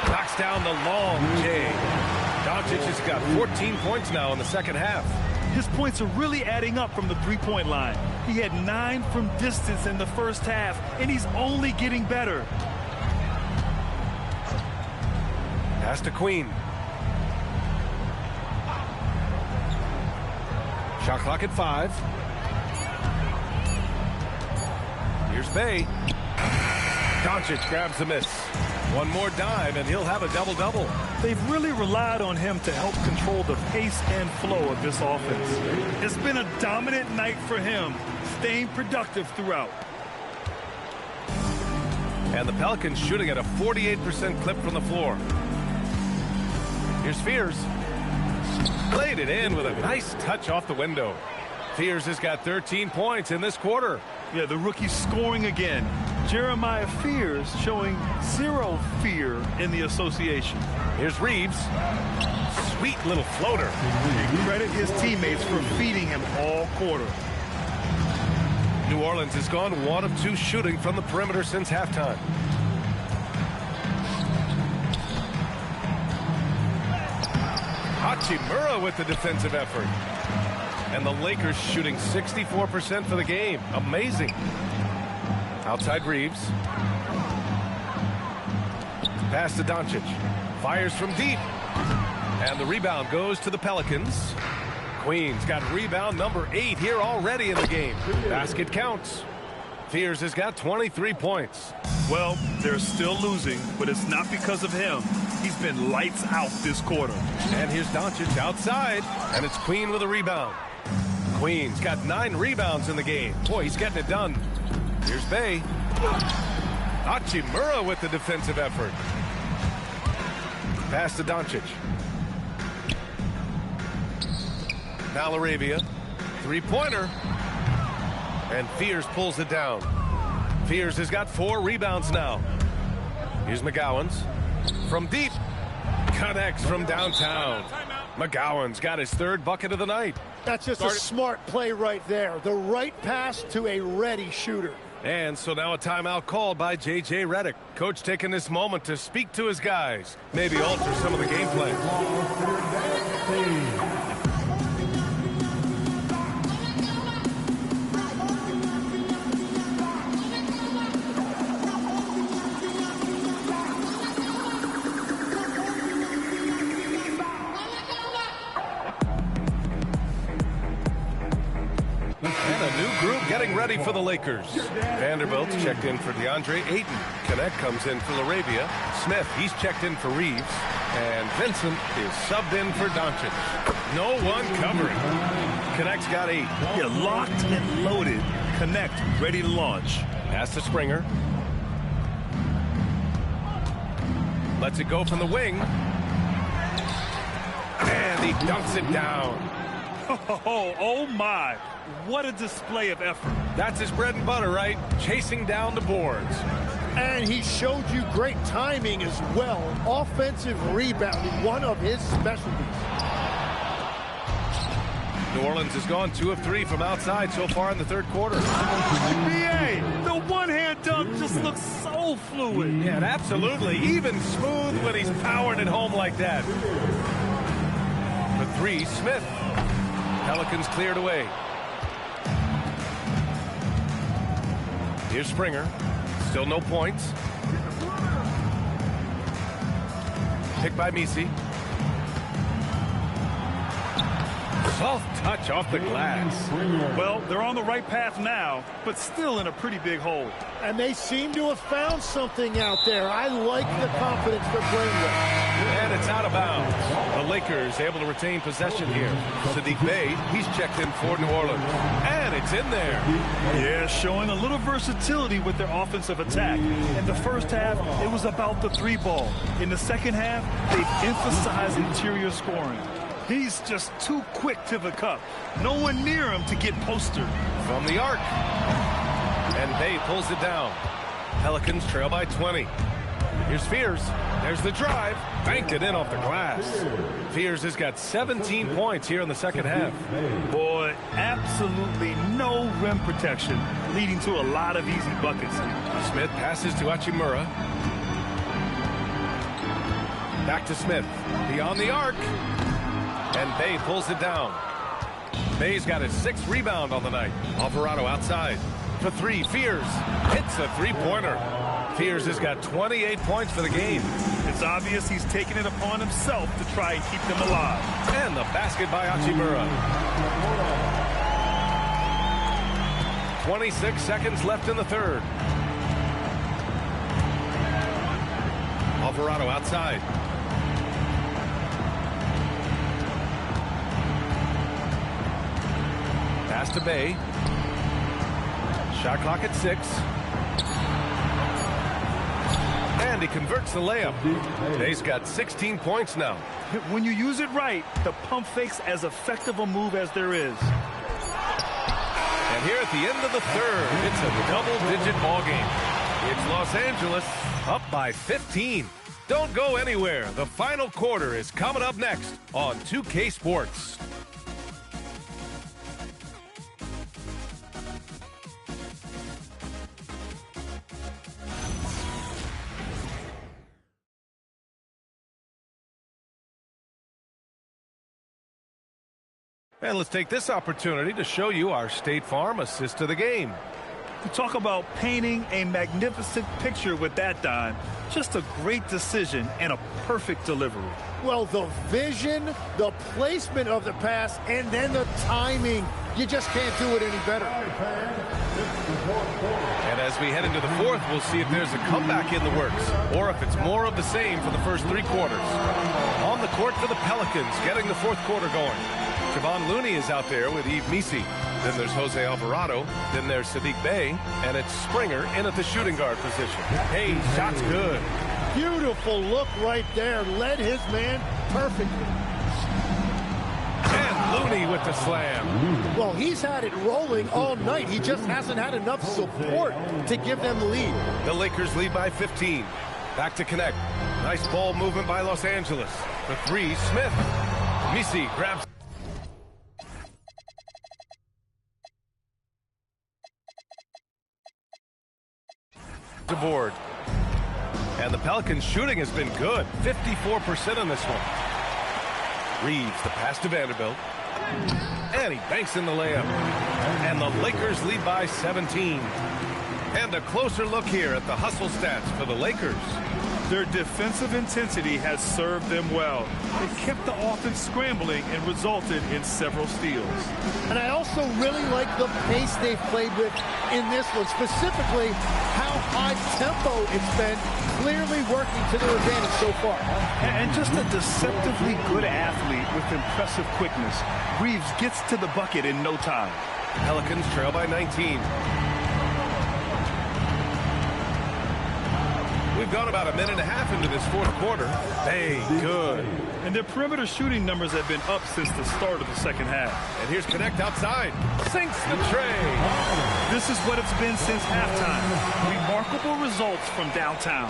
Knocks down the long J. Doncic has got 14 points now in the second half. His points are really adding up from the three-point line. He had 9 from distance in the first half, and he's only getting better. Pass to Queen. Shot clock at 5. Here's Bay. Doncic grabs the miss. One more dive, and he'll have a double-double. They've really relied on him to help control the pace and flow of this offense. It's been a dominant night for him, staying productive throughout. And the Pelicans shooting at a 48% clip from the floor. Here's Fears. Played it in with a nice touch off the window. Fears has got 13 points in this quarter. Yeah, the rookie's scoring again. Jeremiah Fears showing 0 fear in the association. Here's Reeves. Sweet little floater. Credit his teammates for feeding him all quarter. New Orleans has gone 1 of 2 shooting from the perimeter since halftime. Hachimura with the defensive effort. And the Lakers shooting 64% for the game. Amazing. Outside Reeves. Pass to Doncic. Fires from deep. And the rebound goes to the Pelicans. Queens got rebound number 8 here already in the game. Basket counts. Fears has got 23 points. Well, they're still losing, but it's not because of him. He's been lights out this quarter. And here's Doncic outside, and it's Queen with a rebound. Queen's got 9 rebounds in the game. Boy, he's getting it done. Here's Bay. Hachimura with the defensive effort. Pass to Doncic. Now Laravia. 3-pointer. And Fears pulls it down. Fears has got 4 rebounds now. Here's McGowan's. From deep. Connects from downtown. McGowan's got his 3rd bucket of the night. That's just a smart play right there. The right pass to a ready shooter. And so now a timeout called by J.J. Redick. Coach taking this moment to speak to his guys. Maybe alter some of the game plan. Getting ready for the Lakers. Vanderbilt checked in for DeAndre Ayton. Connect comes in for Laravia. Smith, he's checked in for Reeves. And Vincent is subbed in for Doncic. No one covering. Connect's got 8. Yeah, locked and loaded. Connect, ready to launch. Pass to Springer. Lets it go from the wing. And he dunks it down. Oh my. What a display of effort. That's his bread and butter, right? Chasing down the boards. And he showed you great timing as well. Offensive rebounding, one of his specialties. New Orleans has gone 2 of 3 from outside so far in the 3rd quarter. BA, the one-hand dunk just looks so fluid. Yeah, absolutely. Even smooth when he's powered at home like that. For 3, Smith. Pelicans cleared away. Here's Springer. Still no points. Picked by Misi. Soft touch off the glass. Well, they're on the right path now, but still in a pretty big hole. And they seem to have found something out there. I like the confidence they're playing with. And it's out of bounds. The Lakers able to retain possession here. Saddiq Bey, he's checked in for New Orleans. And it's in there. Yeah, showing a little versatility with their offensive attack. In the first half, it was about the three ball. In the second half, they've emphasized interior scoring. He's just too quick to the cup. No one near him to get postered. From the arc. And Bey pulls it down. Pelicans trail by 20. Here's Fears. There's the drive. Banked it in off the glass. Fears has got 17 points here in the second half. Boy, absolutely no rim protection, leading to a lot of easy buckets. Smith passes to Hachimura. Back to Smith. Beyond the arc. And Bey pulls it down. Bey's got his 6th rebound on the night. Alvarado outside. For 3, Fears hits a three-pointer. Fears has got 28 points for the game. It's obvious he's taking it upon himself to try and keep them alive. And the basket by Hachimura. 26 seconds left in the third. Alvarado outside. Pass to Bey. Shot clock at 6. And he converts the layup. Bey's got 16 points now. When you use it right, the pump fake's as effective a move as there is. And here at the end of the third, it's a double-digit ball game. It's Los Angeles up by 15. Don't go anywhere. The final quarter is coming up next on 2K Sports. And let's take this opportunity to show you our State Farm assist to the game. You talk about painting a magnificent picture with that, Don. Just a great decision and a perfect delivery. Well, the vision, the placement of the pass, and then the timing. You just can't do it any better. And as we head into the fourth, we'll see if there's a comeback in the works or if it's more of the same for the first 3 quarters. On the court for the Pelicans, getting the fourth quarter going. Javon Looney is out there with Yves Missi. Then there's Jose Alvarado. Then there's Saddiq Bey. And it's Springer in at the shooting guard position. Hey, shot's good. Beautiful look right there. Led his man perfectly. And Looney with the slam. Well, he's had it rolling all night. He just hasn't had enough support to give them the lead. The Lakers lead by 15. Back to connect. Nice ball movement by Los Angeles. The 3, Smith. Missi grabs. The board. And the Pelicans shooting has been good. 54% on this one. Reeves, the pass to Vanderbilt. And he banks in the layup. And the Lakers lead by 17. And a closer look here at the hustle stats for the Lakers. Their defensive intensity has served them well. They kept the offense scrambling and resulted in several steals. And I also really like the pace they've played with in this one, specifically how high tempo it's been, clearly working to their advantage so far. And just a deceptively good athlete with impressive quickness. Reeves gets to the bucket in no time. Pelicans trail by 19. We've gone about a minute and a half into this fourth quarter. Hey, good. And their perimeter shooting numbers have been up since the start of the second half. And here's Connect outside. Sinks the tray. This is what it's been since halftime. Remarkable results from downtown.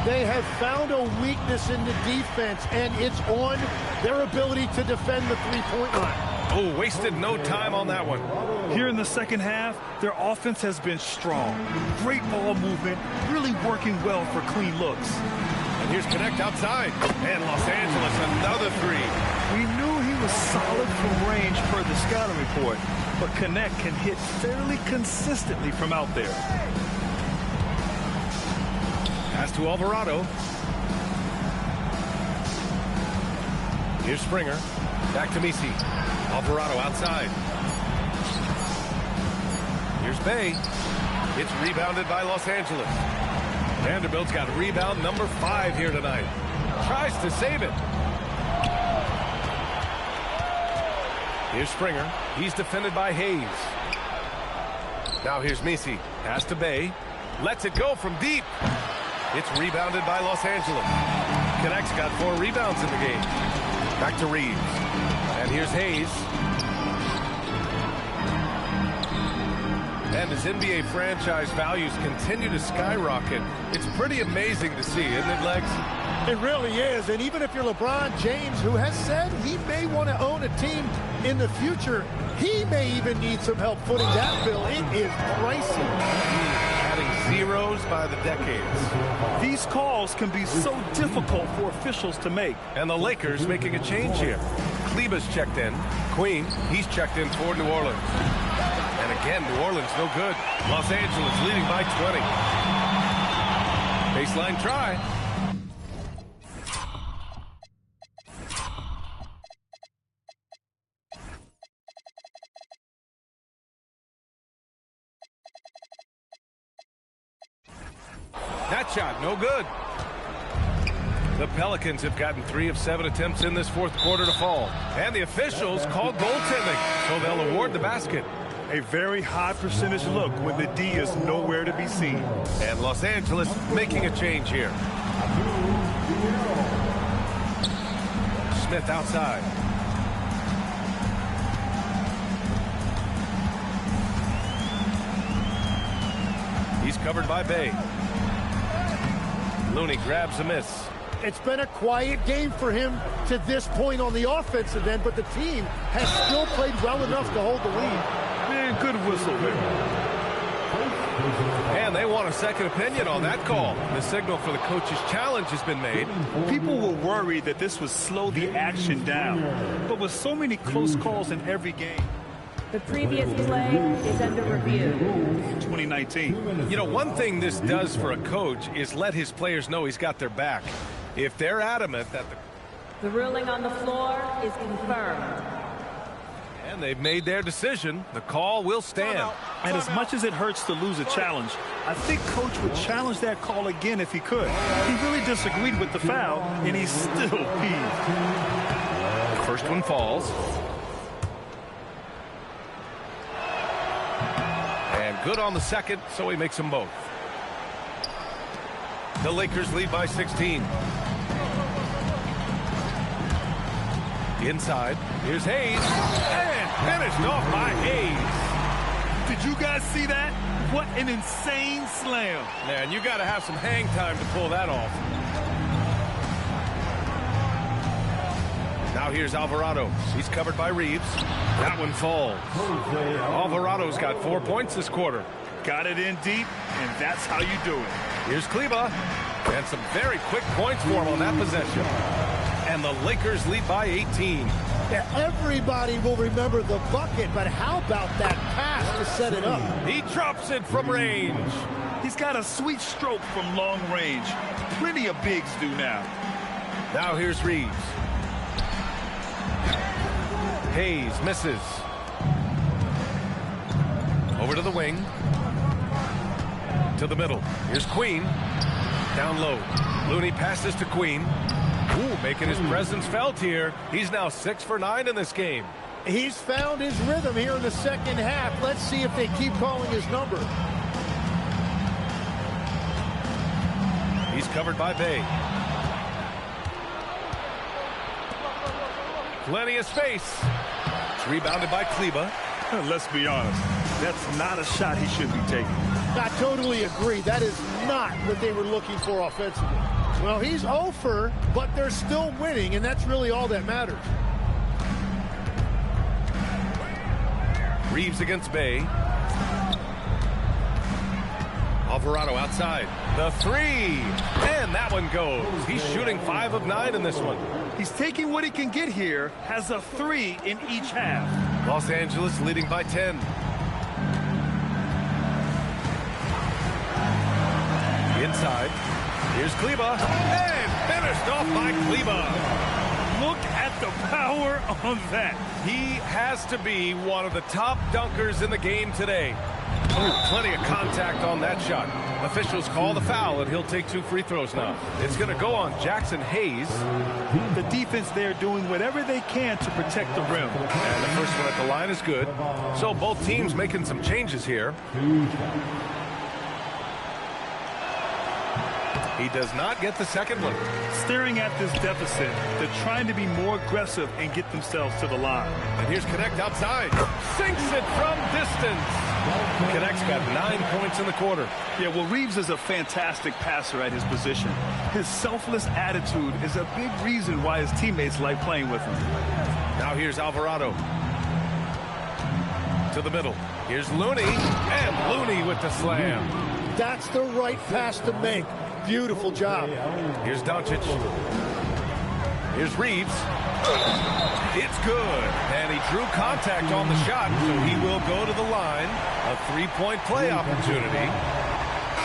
They have found a weakness in the defense, and it's on their ability to defend the three-point line. Oh, wasted no time on that one. Here in the second half, their offense has been strong. Great ball movement, really working well for clean looks. And here's Connect outside. And Los Angeles, another 3. We knew he was solid from range per the scouting report, but Connect can hit fairly consistently from out there. Pass to Alvarado. Here's Springer. Back to Misi. Alvarado outside. Here's Bay. It's rebounded by Los Angeles. Vanderbilt's got rebound number 5 here tonight. Tries to save it. Here's Springer. He's defended by Hayes. Now here's Misi. Pass to Bay. Lets it go from deep. It's rebounded by Los Angeles. Connect's got 4 rebounds in the game. Back to Reeves. And here's Hayes. And as NBA franchise values continue to skyrocket, it's pretty amazing to see, isn't it, Legs? It really is. And even if you're LeBron James, who has said he may want to own a team in the future, he may even need some help footing that bill. It is pricey. Adding zeros by the decades. These calls can be so difficult for officials to make. And the Lakers making a change here. Kleber's checked in. Queen, he's checked in for New Orleans. And again, New Orleans no good. Los Angeles leading by 20. Baseline try. That shot, no good. The Pelicans have gotten 3 of 7 attempts in this fourth quarter to fall. And the officials called goaltending, so they'll award the basket. A very high percentage look when the D is nowhere to be seen. And Los Angeles making a change here. Smith outside. He's covered by Bay. Looney grabs a miss. It's been a quiet game for him to this point on the offensive end, but the team has still played well enough to hold the lead. Man, good whistle there. And they want a second opinion on that call. The signal for the coach's challenge has been made. People were worried that this would slow the action down. But with so many close calls in every game. The previous play is under review. 2019. You know, one thing this does for a coach is let his players know he's got their back. If they're adamant that The ruling on the floor is confirmed. and they've made their decision, the call will stand. And as much as it hurts to lose a challenge, I think Coach would challenge that call again if he could. He really disagreed with the foul, and he's still peeved. The first one falls. And good on the second, so he makes them both. The Lakers lead by 16. Inside, here's Hayes. And finished off by Hayes. Did you guys see that? What an insane slam. Man, you got to have some hang time to pull that off. Now here's Alvarado. He's covered by Reeves. That one falls. Alvarado's got 4 points this quarter. Got it in deep, and that's how you do it. Here's Kleber. And some very quick points for him on that possession. And the Lakers lead by 18. Yeah, everybody will remember the bucket, but how about that pass to set it up? He drops it from range. He's got a sweet stroke from long range. Plenty of bigs do now. Now here's Reeves. Hayes misses. Over to the wing. To the middle. Here's Queen. Down low. Looney passes to Queen. Ooh, making his presence felt here. He's now 6 for 9 in this game. He's found his rhythm here in the second half. Let's see if they keep calling his number. He's covered by Bay. Plenty of space. It's rebounded by Kleber. Let's be honest. That's not a shot he should be taking. I totally agree. That is not what they were looking for offensively. Well, he's 0 for, but they're still winning, and that's really all that matters. Reeves against Bay. Alvarado outside. The three. And that one goes. He's shooting 5 of 9 in this one. He's taking what he can get here, has a 3 in each half. Los Angeles leading by 10. Inside. Here's Kleber. And finished off by Kleber. Look at the power on that. He has to be one of the top dunkers in the game today. Ooh, plenty of contact on that shot. Officials call the foul, and he'll take 2 free throws now. It's going to go on Jackson Hayes. The defense there doing whatever they can to protect the rim. And the first one at the line is good. So both teams making some changes here. He does not get the second one. Staring at this deficit, they're trying to be more aggressive and get themselves to the line. And here's Connect outside. Sinks it from distance. Connect's got 9 points in the quarter. Yeah, well, Reeves is a fantastic passer at his position. His selfless attitude is a big reason why his teammates like playing with him. Now here's Alvarado. To the middle. Here's Looney. And Looney with the slam. That's the right pass to make. Beautiful job. Here's Doncic. Here's Reeves. It's good. And he drew contact on the shot, so he will go to the line. A 3-point play opportunity.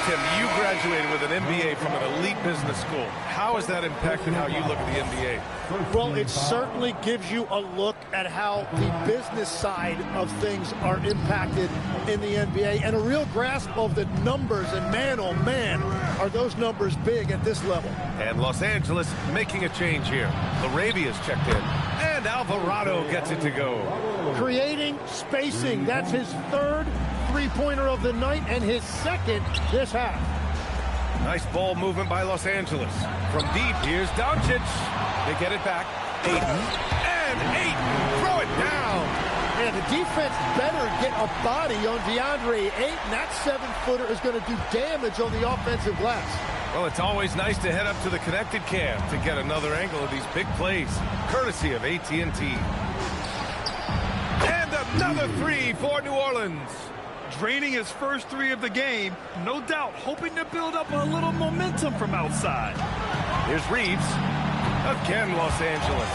Tim, you graduated with an MBA from an elite business school. How has that impacted how you look at the NBA? Well, it certainly gives you a look at how the business side of things are impacted in the NBA and a real grasp of the numbers. And man, oh man, are those numbers big at this level. And Los Angeles making a change here. Larabia's checked in. And Alvarado gets it to go. Creating spacing. That's his third three-pointer of the night and his second this half. Nice ball movement by Los Angeles. From deep, here's Doncic. They get it back. Ayton. And Ayton. Throw it down. And the defense better get a body on DeAndre Ayton. That 7-footer is going to do damage on the offensive glass. Well, it's always nice to head up to the connected cam to get another angle of these big plays, courtesy of AT&T. And another 3 for New Orleans. Draining his first 3 of the game, no doubt hoping to build up a little momentum from outside. Here's Reeves. Again, Los Angeles.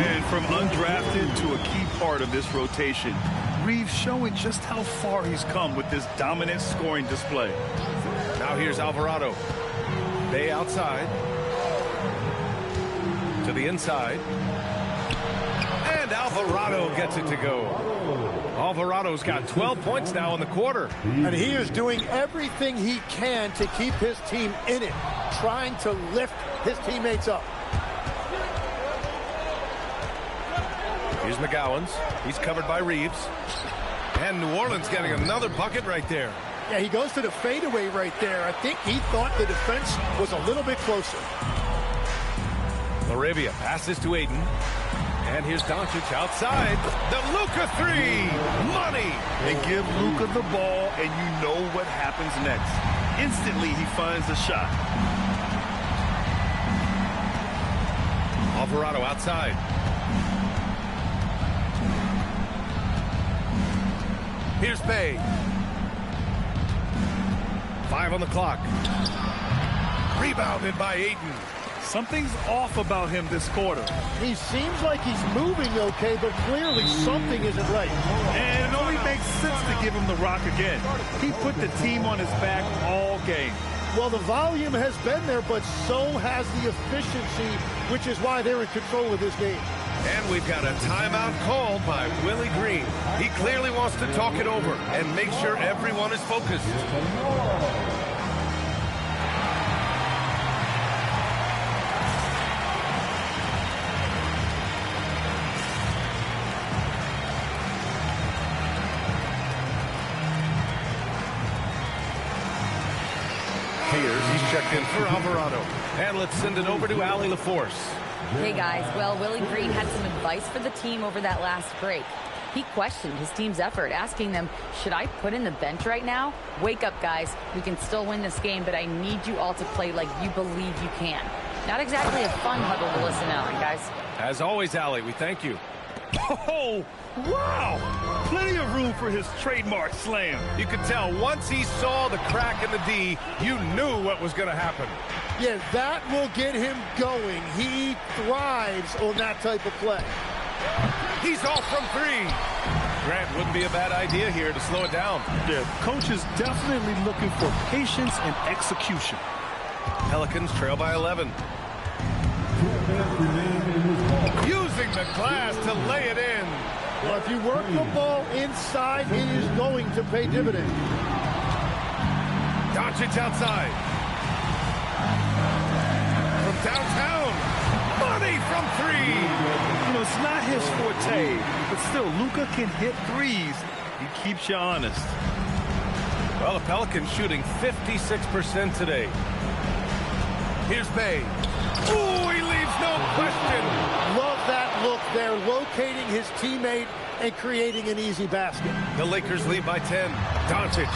And from undrafted to a key part of this rotation, Reeves showing just how far he's come with this dominant scoring display. Now here's Alvarado. Bay outside. To the inside. And Alvarado gets it to go. Alvarado's got 12 points now in the quarter. And he is doing everything he can to keep his team in it, trying to lift his teammates up. Here's McGowan's. He's covered by Reeves. And New Orleans getting another bucket right there. Yeah, he goes to the fadeaway right there. I think he thought the defense was a little bit closer. Larabia passes to Ayton. And here's Doncic outside. The Luka 3. Money. They give Luka the ball, and you know what happens next. Instantly, he finds the shot. Alvarado outside. Here's Bay. 5 on the clock. Rebounded by Ayton. Something's off about him this quarter. He seems like he's moving okay, but clearly something isn't right. And it only makes sense to give him the rock again. He put the team on his back all game. Well, the volume has been there, but so has the efficiency, which is why they're in control of this game. And we've got a timeout called by Willie Green. He clearly wants to talk it over and make sure everyone is focused. He's checked in for Alvarado. And let's send it over to Allie LaForce. Hey, guys. Well, Willie Green had some advice for the team over that last break. He questioned his team's effort, asking them, should I put in the bench right now? Wake up, guys. We can still win this game, but I need you all to play like you believe you can. Not exactly a fun huddle to listen out on, guys. As always, Allie, we thank you. Oh, wow! Plenty of room for his trademark slam. You could tell once he saw the crack in the D, you knew what was going to happen. Yeah, that will get him going. He thrives on that type of play. He's off from 3. Grant, wouldn't be a bad idea here to slow it down. Yeah, coach is definitely looking for patience and execution. Pelicans trail by 11. Using the glass to lay it in. Well, if you work the ball inside, it is going to pay dividends. Doncic outside. From downtown. Money from three. You know, it's not his forte, but still, Luka can hit threes. He keeps you honest. Well, the Pelicans shooting 56% today. Here's Bay. Ooh, he leaves no question. Love that look there, locating his teammate and creating an easy basket. The Lakers lead by 10. Doncic.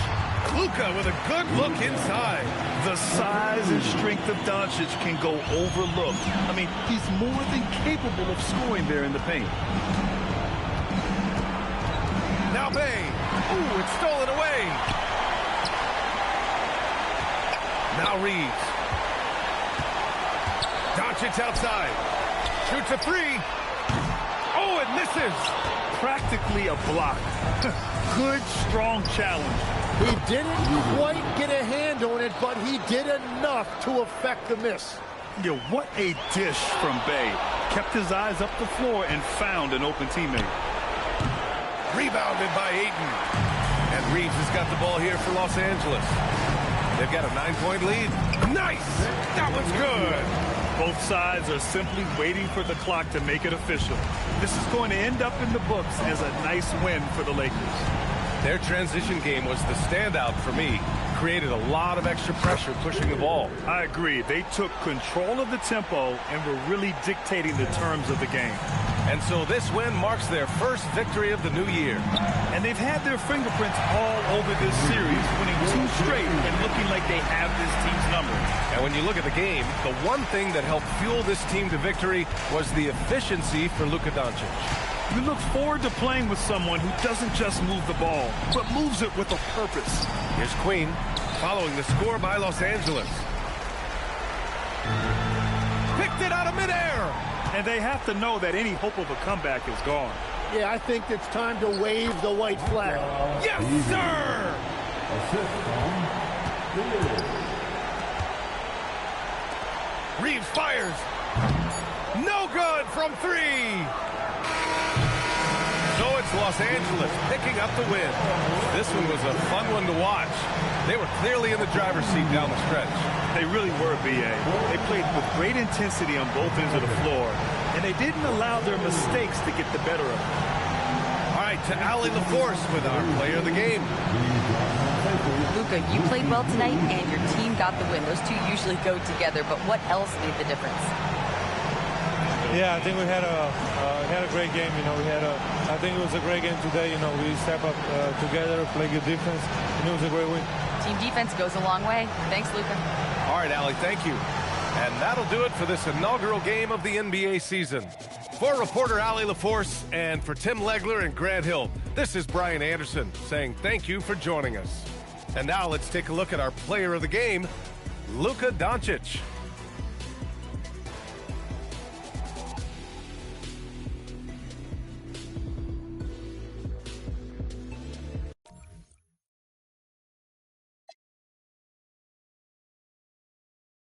Luka with a good look inside. The size and strength of Doncic can go overlooked. I mean, he's more than capable of scoring there in the paint. Now Bay. Ooh, it's stolen away. Now Reeves. Doncic outside. Shoots a three. Oh, it misses. Practically a block. Good, strong challenge. He didn't quite get a hand on it, but he did enough to affect the miss. Yeah, what a dish from Bay. Kept his eyes up the floor and found an open teammate. Rebounded by Ayton. And Reeves has got the ball here for Los Angeles. They've got a 9-point lead. Nice! That one's good. Both sides are simply waiting for the clock to make it official. This is going to end up in the books as a nice win for the Lakers. Their transition game was the standout for me. Created a lot of extra pressure pushing the ball. I agree. They took control of the tempo and were really dictating the terms of the game. And so this win marks their first victory of the new year. And they've had their fingerprints all over this series, winning 2 straight and looking like they have this team's number. And when you look at the game, the one thing that helped fuel this team to victory was the efficiency for Luka Doncic. We look forward to playing with someone who doesn't just move the ball, but moves it with a purpose. Here's Queen, following the score by Los Angeles. Picked it out of midair. And they have to know that any hope of a comeback is gone. Yeah, I think it's time to wave the white flag. Yes, sir! Reeves fires. No good from 3. So it's Los Angeles picking up the win. This one was a fun one to watch. They were clearly in the driver's seat down the stretch. They really were, B.A. They played with great intensity on both ends of the floor, and they didn't allow their mistakes to get the better of them. All right, to Allie LaForce with our player of the game. Luka, you played well tonight, and your team got the win. Those two usually go together, but what else made the difference? Yeah, I think we had a great game. You know, I think it was a great game today. You know, we step up together, play good defense, and it was a great win. Team defense goes a long way. Thanks, Luka. All right, Allie, thank you. And that'll do it for this inaugural game of the NBA season. For reporter Allie LaForce and for Tim Legler and Grant Hill, this is Brian Anderson saying thank you for joining us. And now let's take a look at our player of the game, Luka Doncic.